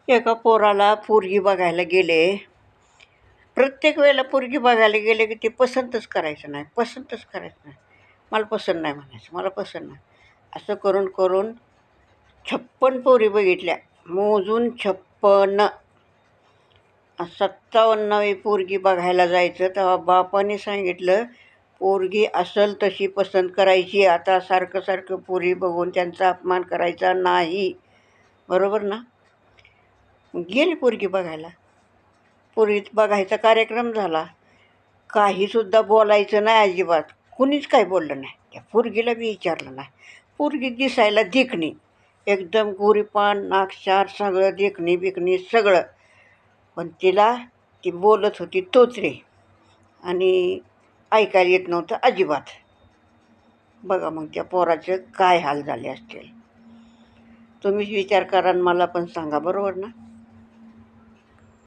एका पोराला पोरगी बघायला गेले. प्रत्येक वेळेला पोरगी बघायला गेले की ते पसंतच करायचं नाही, पसंतच करायचं नाही. मला पसंत नाही म्हणायचं, मला पसंत नाही. असं करून करून 56 बघितल्या, मोजून 56. 57वी पोरगी बघायला जायचं तेव्हा बापाने सांगितलं, पोरगी असेल तशी पसंत करायची. आता सारखं सारखं पोरी बघून त्यांचा अपमान करायचा नाही. बरोबर ना? गेली पोरगी बघायला. पोरगी बघायचा कार्यक्रम झाला. काहीसुद्धा बोलायचं नाही अजिबात. कुणीच काही बोललं नाही. त्या पोरगीला बी विचारलं नाही. पोरगी दिसायला देखणी, एकदम गोरीपान, नाकशार, सगळं देखणी बिकणी सगळं. पण तिला ती बोलत होती तोचरे आणि ऐकायला येत नव्हतं अजिबात. बघा मग त्या पोराचे काय हाल झाले असतील. तुम्हीच विचार करा आणि मला पण सांगा. बरोबर ना?